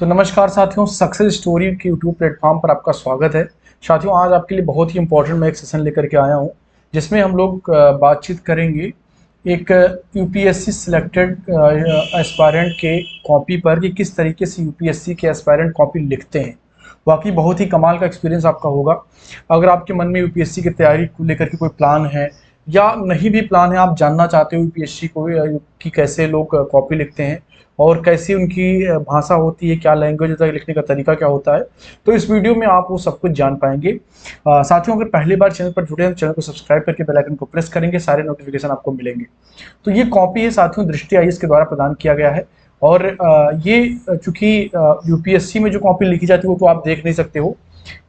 तो नमस्कार साथियों, सक्सेस स्टोरी के यूट्यूब प्लेटफॉर्म पर आपका स्वागत है। साथियों, आज आपके लिए बहुत ही इंपॉर्टेंट मैं एक सेशन लेकर के आया हूं, जिसमें हम लोग बातचीत करेंगे एक यूपीएससी सिलेक्टेड एस्पायरेंट के कॉपी पर कि किस तरीके से यूपीएससी के एस्पायरेंट कॉपी लिखते हैं। वाकई बहुत ही कमाल का एक्सपीरियंस आपका होगा। अगर आपके मन में यूपीएससी की तैयारी को लेकर के कोई प्लान है या नहीं भी प्लान है, आप जानना चाहते हो यूपीएससी को कि कैसे लोग कॉपी लिखते हैं और कैसी उनकी भाषा होती है, क्या लैंग्वेज होता है, लिखने का तरीका क्या होता है, तो इस वीडियो में आप वो सब कुछ जान पाएंगे। साथियों, अगर पहली बार चैनल पर जुड़े हैं तो चैनल को सब्सक्राइब करके बेल आइकन को प्रेस करेंगे, सारे नोटिफिकेशन आपको मिलेंगे। तो ये कॉपी है साथियों, दृष्टि आईएएस के द्वारा प्रदान किया गया है। और ये चूंकि यूपीएससी में जो कॉपी लिखी जाती है वो तो आप देख नहीं सकते हो,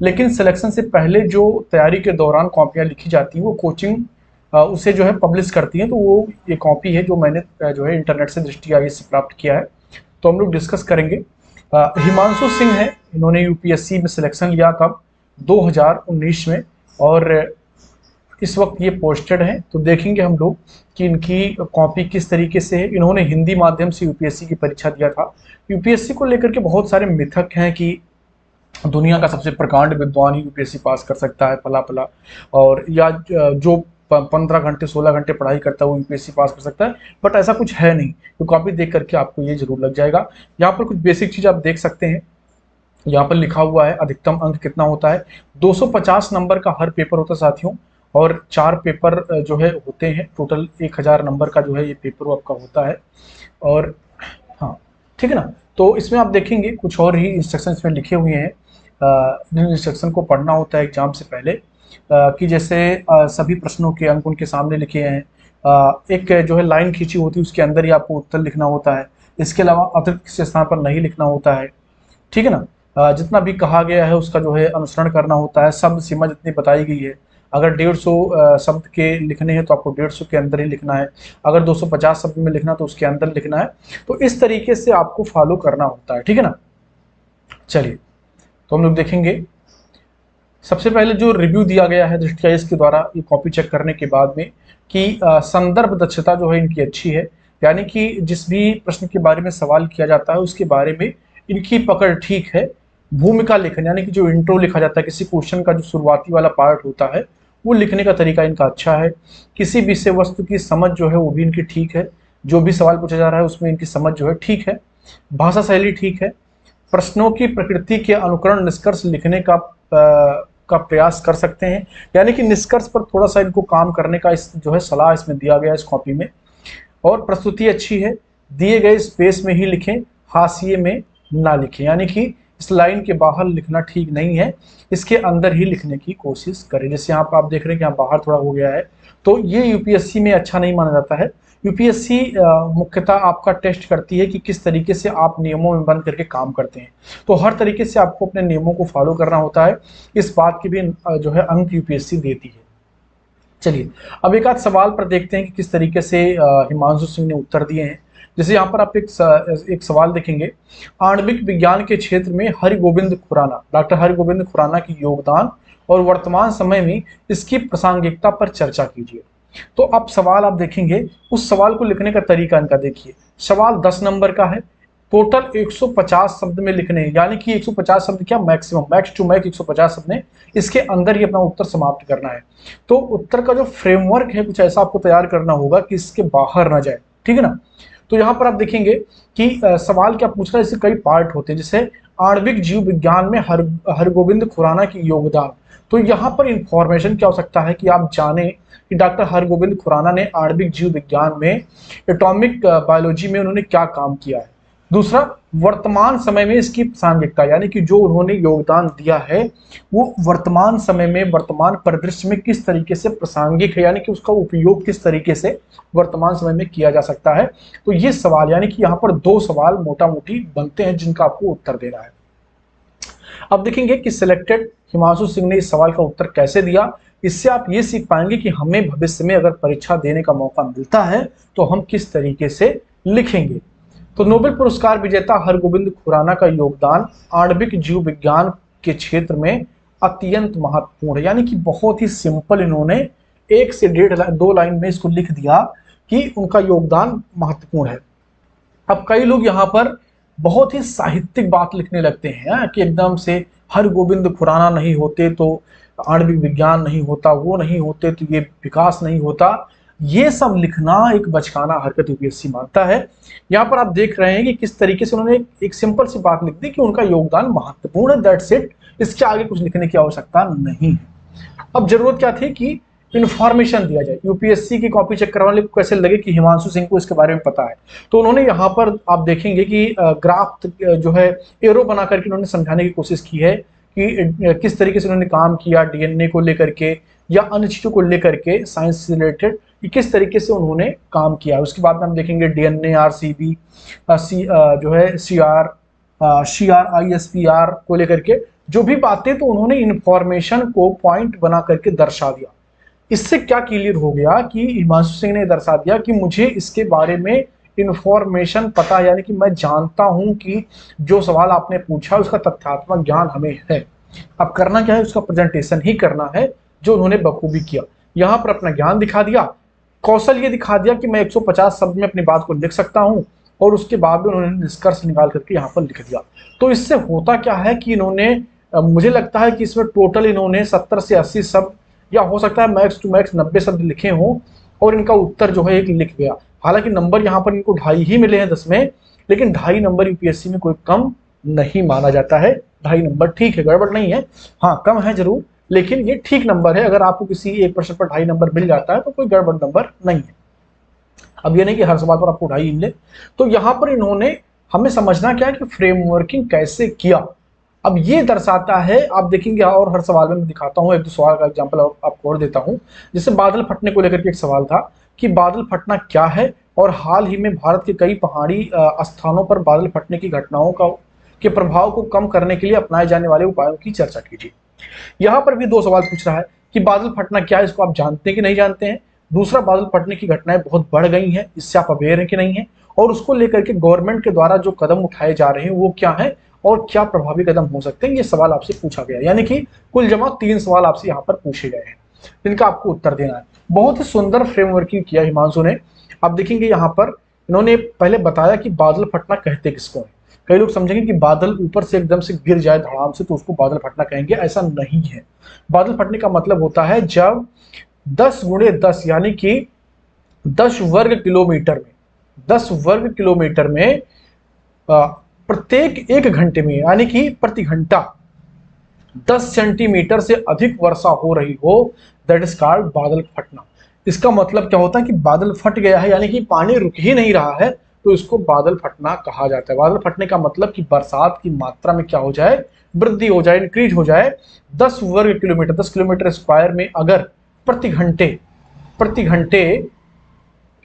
लेकिन सिलेक्शन से पहले जो तैयारी के दौरान कॉपियाँ लिखी जाती हैं वो कोचिंग उसे जो है पब्लिश करती हैं। तो वो ये कॉपी है जो मैंने जो है इंटरनेट से दृष्टि आईएएस से प्राप्त किया है, तो हम लोग डिस्कस करेंगे। हिमांशु सिंह है, इन्होंने यूपीएससी में सिलेक्शन लिया कब, 2019 में, और इस वक्त ये पोस्टेड हैं। तो देखेंगे हम लोग कि इनकी कॉपी किस तरीके से है। इन्होंने हिंदी माध्यम से यूपीएससी की परीक्षा दिया था। यूपीएससी को लेकर के बहुत सारे मिथक हैं कि दुनिया का सबसे प्रकांड विद्वान ही यूपीएससी पास कर सकता है, फला फला, और या जो 15 घंटे 16 घंटे पढ़ाई करता है वो यूपीएससी पास कर सकता है। बट ऐसा कुछ है नहीं। तो कॉपी देख करके आपको ये जरूर लग जाएगा। यहाँ पर कुछ बेसिक चीज आप देख सकते हैं। यहाँ पर लिखा हुआ है अधिकतम अंक कितना होता है। 250 नंबर का हर पेपर होता है साथियों, और 4 पेपर जो है होते हैं। टोटल 1000 नंबर का जो है ये पेपर आपका होता है। और हाँ, ठीक है ना। तो इसमें आप देखेंगे कुछ और ही इंस्ट्रक्शन इसमें लिखे हुए हैं। इंस्ट्रक्शन को पढ़ना होता है एग्जाम से पहले, कि जैसे सभी प्रश्नों के अंक उनके सामने लिखे हैं। एक जो है लाइन खींची होती है, उसके अंदर ही आपको उत्तर लिखना होता है। इसके अलावा अतिरिक्त किसी स्थान पर नहीं लिखना होता है, ठीक है ना। जितना भी कहा गया है उसका जो है अनुसरण करना होता है। शब्द सीमा जितनी बताई गई है, अगर 150 शब्द के लिखने हैं तो आपको 150 के अंदर ही लिखना है। अगर 250 शब्द में लिखना तो उसके अंदर लिखना है। तो इस तरीके से आपको फॉलो करना होता है, ठीक है ना। चलिए, तो हम लोग देखेंगे। सबसे पहले जो रिव्यू दिया गया है दृष्टि आईएएस के द्वारा ये कॉपी चेक करने के बाद में, कि संदर्भ दक्षता जो है इनकी अच्छी है। यानी कि जिस भी प्रश्न के बारे में सवाल किया जाता है उसके बारे में इनकी पकड़ ठीक है। भूमिका लेखन यानी कि जो इंट्रो लिखा जाता है, किसी क्वेश्चन का जो शुरुआती वाला पार्ट होता है वो लिखने का तरीका इनका अच्छा है। किसी विषय वस्तु की समझ जो है वो भी इनकी ठीक है। जो भी सवाल पूछा जा रहा है उसमें इनकी समझ जो है ठीक है। भाषा शैली ठीक है। प्रश्नों की प्रकृति के अनुकरण निष्कर्ष लिखने का प्रयास कर सकते हैं। यानी कि निष्कर्ष पर थोड़ा सा इनको काम करने का इस जो है सलाह इसमें दिया गया है इस कॉपी में। और प्रस्तुति अच्छी है। दिए गए स्पेस में ही लिखें, हाशिए में ना लिखें। यानी कि इस लाइन के बाहर लिखना ठीक नहीं है, इसके अंदर ही लिखने की कोशिश करें। जैसे यहाँ पर आप देख रहे हैं कि यहाँ बाहर थोड़ा हो गया है, तो ये यूपीएससी में अच्छा नहीं माना जाता है। यूपीएससी मुख्यतः आपका टेस्ट करती है कि किस तरीके से आप नियमों में बंद करके काम करते हैं। तो हर तरीके से आपको अपने नियमों को फॉलो करना होता है। इस बात की भी जो है अंक यूपीएससी देती है। चलिए, अब एक आध सवाल पर देखते हैं कि किस तरीके से हिमांशु सिंह ने उत्तर दिए हैं। जैसे यहाँ पर आप एक सवाल देखेंगे। आणविक विज्ञान के क्षेत्र में हरिगोविंद खुराना, डॉक्टर हरिगोविंद खुराना की योगदान और वर्तमान समय में इसकी प्रासंगिकता पर चर्चा कीजिए। तो अब सवाल आप देखेंगे, उस सवाल को लिखने का तरीका इनका देखिए। सवाल 10 नंबर का है। टोटल 150 शब्द में लिखने हैं, यानी कि 150 शब्द क्या, मैक्सिमम, मैक्स टू मैक्स 150 शब्द ने इसके अंदर ही अपना उत्तर समाप्त करना है। तो उत्तर का जो फ्रेमवर्क है कुछ ऐसा आपको तैयार करना होगा कि इसके बाहर ना जाए, ठीक है ना। तो यहाँ पर आप देखेंगे कि सवाल क्या पूछ रहा है, इसके कई पार्ट होते हैं। जैसे आणविक जीव विज्ञान में हरगोविंद खुराना की योगदान। तो यहाँ पर इंफॉर्मेशन क्या हो सकता है कि आप जाने कि डॉक्टर हरगोविंद खुराना ने आणविक जीव विज्ञान में, एटॉमिक बायोलॉजी में उन्होंने क्या काम किया है। दूसरा, वर्तमान समय में इसकी प्रासंगिकता, यानी कि जो उन्होंने योगदान दिया है वो वर्तमान समय में, वर्तमान परिदृश्य में किस तरीके से प्रासंगिक है, यानी कि उसका उपयोग किस तरीके से वर्तमान समय में किया जा सकता है। तो ये सवाल, यानी कि यहाँ पर 2 सवाल मोटा मोटी बनते हैं जिनका आपको उत्तर देना है। अब देखेंगे कि सिलेक्टेड हिमांशु सिंह ने इस सवाल का उत्तर कैसे दिया। इससे आप ये सीख पाएंगे कि हमें भविष्य में अगर परीक्षा देने का मौका मिलता है तो हम किस तरीके से लिखेंगे। तो नोबेल पुरस्कार विजेता हरगोविंद खुराना का योगदान आणविक जीव विज्ञान के क्षेत्र में अत्यंत महत्वपूर्ण है। यानी कि बहुत ही सिंपल इन्होंने 1 से 1.5 2 लाइन में इसको लिख दिया कि उनका योगदान महत्वपूर्ण है। अब कई लोग यहाँ पर बहुत ही साहित्यिक बात लिखने लगते हैं कि एकदम से हर गोविंद खुराना नहीं होते तो आणविक विज्ञान नहीं होता, वो नहीं होते तो ये विकास नहीं होता। ये सब लिखना एक बचकाना हरकत यूपीएससी मानता है। यहाँ पर आप देख रहे हैं कि किस तरीके से उन्होंने एक सिंपल सी बात लिख दी कि उनका योगदान महत्वपूर्ण है, दैट्स इट। इसके आगे कुछ लिखने की आवश्यकता नहीं है। अब जरूरत क्या थी कि इन्फॉर्मेशन दिया जाए, यूपीएससी की कॉपी चेक करवाने को कैसे लगे कि हिमांशु सिंह को इसके बारे में पता है। तो उन्होंने यहाँ पर आप देखेंगे कि ग्राफ जो है एरो बना करके उन्होंने समझाने की कोशिश की है कि किस तरीके से उन्होंने काम किया डीएनए को लेकर के या अन्य चीजों को लेकर के साइंस से रिलेटेड, कि किस तरीके से उन्होंने काम किया। उसके बाद में हम देखेंगे डीएनए, आरसीबी, जो है CRISPR को लेकर के जो भी बातें, तो उन्होंने इंफॉर्मेशन को पॉइंट बना करके दर्शा दिया। इससे क्या क्लियर हो गया कि हिमांशु सिंह ने दर्शा दिया कि मुझे इसके बारे में इंफॉर्मेशन पता है, यानी कि मैं जानता हूं कि जो सवाल आपने पूछा उसका तथ्यात्मक ज्ञान हमें है। अब करना क्या है, उसका प्रेजेंटेशन ही करना है, जो उन्होंने बखूबी किया। यहाँ पर अपना ज्ञान दिखा दिया, कौशल ये दिखा दिया कि मैं 150 शब्द में अपनी बात को लिख सकता हूँ, और उसके बाद भी उन्होंने निष्कर्ष निकाल करके यहाँ पर लिख दिया। तो इससे होता क्या है कि इन्होंने, मुझे लगता है कि इसमें टोटल इन्होंने 70 से 80 शब्द या हो सकता है मैक्स टू मैक्स 90 शब्द लिखे हों, और इनका उत्तर जो है एक लिख गया। हालांकि नंबर यहाँ पर इनको 2.5 ही मिले हैं 10 में, लेकिन 2.5 नंबर यूपीएससी में कोई कम नहीं माना जाता है। 2.5 नंबर ठीक है, गड़बड़ नहीं है, हाँ कम है जरूर, लेकिन ये ठीक नंबर है। अगर आपको किसी एक प्रश्न पर 2.5 नंबर मिल जाता है तो कोई गड़बड़ नंबर नहीं है। अब ये नहीं कि हर सवाल पर आपको 2.5 मिले। तो यहाँ पर इन्होंने, हमें समझना क्या है कि फ्रेमवर्किंग कैसे किया। अब ये दर्शाता है, आप देखेंगे और हर सवाल में मैं दिखाता हूँ, एक दो सवाल का एग्जाम्पल आपको और देता हूँ। जैसे बादल फटने को लेकर के एक सवाल था कि बादल फटना क्या है, और हाल ही में भारत के कई पहाड़ी स्थानों पर बादल फटने की घटनाओं के प्रभाव को कम करने के लिए अपनाए जाने वाले उपायों की चर्चा कीजिए। यहाँ पर भी 2 सवाल पूछ रहा है कि बादल फटना क्या है, इसको आप जानते हैं कि नहीं जानते हैं। दूसरा, बादल फटने की घटनाएं बहुत बढ़ गई हैं, इससे आप अवेयर हैं कि नहीं है, और उसको लेकर के गवर्नमेंट के द्वारा जो कदम उठाए जा रहे हैं वो क्या है, और क्या प्रभावी कदम हो सकते हैं। ये सवाल आपसे पूछा गया, यानी कि कुल जमा 3 सवाल आपसे यहाँ पर पूछे गए हैं, जिनका आपको उत्तर देना है। बहुत ही सुंदर फ्रेमवर्किंग किया हिमांशु ने। आप देखेंगे यहाँ पर इन्होंने पहले बताया कि बादल फटना कहते किसको है। कई लोग समझेंगे कि बादल ऊपर से एकदम से गिर जाए धड़ाम से तो उसको बादल फटना कहेंगे, ऐसा नहीं है। बादल फटने का मतलब होता है जब 10 गुणे 10 यानी कि 10 वर्ग किलोमीटर में प्रत्येक 1 घंटे में, यानी कि प्रति घंटा 10 सेंटीमीटर से अधिक वर्षा हो रही हो, दैट इज कॉल्ड बादल फटना। इसका मतलब क्या होता है कि बादल फट गया है, यानी कि पानी रुक ही नहीं रहा है, तो इसको बादल फटना कहा जाता है। बादल फटने का मतलब कि बरसात की मात्रा में क्या हो जाए, वृद्धि हो जाए, इंक्रीज हो जाए। 10 वर्ग किलोमीटर, 10 किलोमीटर स्क्वायर में अगर प्रति घंटे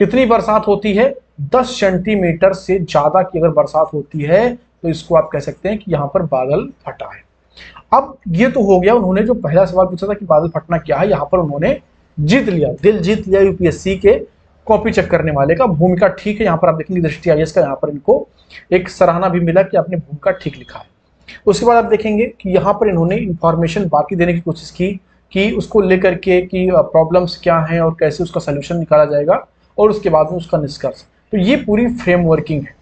कितनी बरसात होती है, 10 सेंटीमीटर से ज्यादा की अगर बरसात होती है, तो इसको आप कह सकते हैं कि यहाँ पर बादल फटा है। अब ये तो हो गया, उन्होंने जो पहला सवाल पूछा था कि बादल फटना क्या है, यहाँ पर उन्होंने जीत लिया, दिल जीत लिया यूपीएससी के कॉपी चेक करने वाले का। भूमिका ठीक है, यहाँ पर आप देखेंगे दृष्टि आईएएस का, यहाँ पर इनको एक सराहना भी मिला कि आपने भूमिका ठीक लिखा है। उसके बाद आप देखेंगे कि यहाँ पर इन्होंने इंफॉर्मेशन बाकी देने की कोशिश की कि उसको लेकर के कि प्रॉब्लम्स क्या हैं और कैसे उसका सोल्यूशन निकाला जाएगा, और उसके बाद में उसका निष्कर्ष। तो ये पूरी फ्रेमवर्किंग है।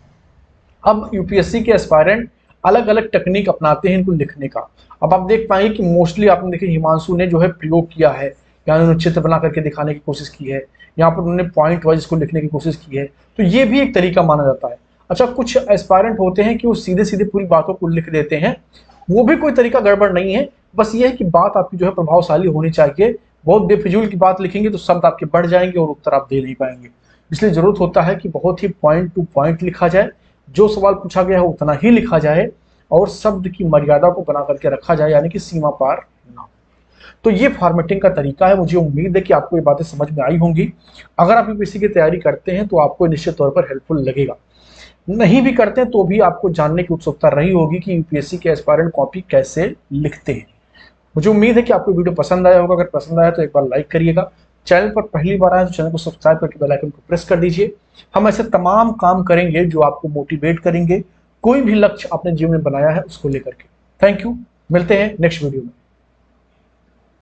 अब यूपीएससी के एस्पायरेंट अलग अलग टेक्निक अपनाते हैं इनको लिखने का। अब आप देख पाएंगे कि मोस्टली आपने देखे हिमांशु ने जो है प्रयोग किया है, यानी उन्होंने चित्र बना करके दिखाने की कोशिश की है, यहाँ पर उन्होंने पॉइंट वाइज इसको लिखने की कोशिश की है। तो ये भी एक तरीका माना जाता है। अच्छा, कुछ एस्पायरेंट होते हैं कि वो सीधे सीधे पूरी बातों को लिख देते हैं, वो भी कोई तरीका गड़बड़ नहीं है, बस ये है कि बात आपकी जो है प्रभावशाली होनी चाहिए। बहुत बेफिजूल की बात लिखेंगे तो शब्द आपके बढ़ जाएंगे और उत्तर आप दे नहीं पाएंगे। इसलिए जरूरत होता है कि बहुत ही पॉइंट टू पॉइंट लिखा जाए, जो सवाल पूछा गया है उतना ही लिखा जाए, और शब्द की मर्यादा को बना करके रखा जाए, यानी कि सीमा पार ना। तो ये फॉर्मेटिंग का तरीका है। मुझे उम्मीद है कि आपको ये बातें समझ में आई होंगी। अगर आप यूपीएससी की तैयारी करते हैं तो आपको निश्चित तौर पर हेल्पफुल लगेगा, नहीं भी करते हैं तो भी आपको जानने की उत्सुकता रही होगी कि यूपीएससी के एस्पायरेंट कॉपी कैसे लिखते हैं। मुझे उम्मीद है कि आपको वीडियो पसंद आया होगा। अगर पसंद आया तो एक बार लाइक करिएगा। चैनल पर पहली बार आए तो चैनल को सब्सक्राइब करके बेल आइकन को प्रेस कर दीजिए। हम ऐसे तमाम काम करेंगे जो आपको मोटिवेट करेंगे कोई भी लक्ष्य अपने जीवन में बनाया है उसको लेकर के। थैंक यू, मिलते हैं नेक्स्ट वीडियो में।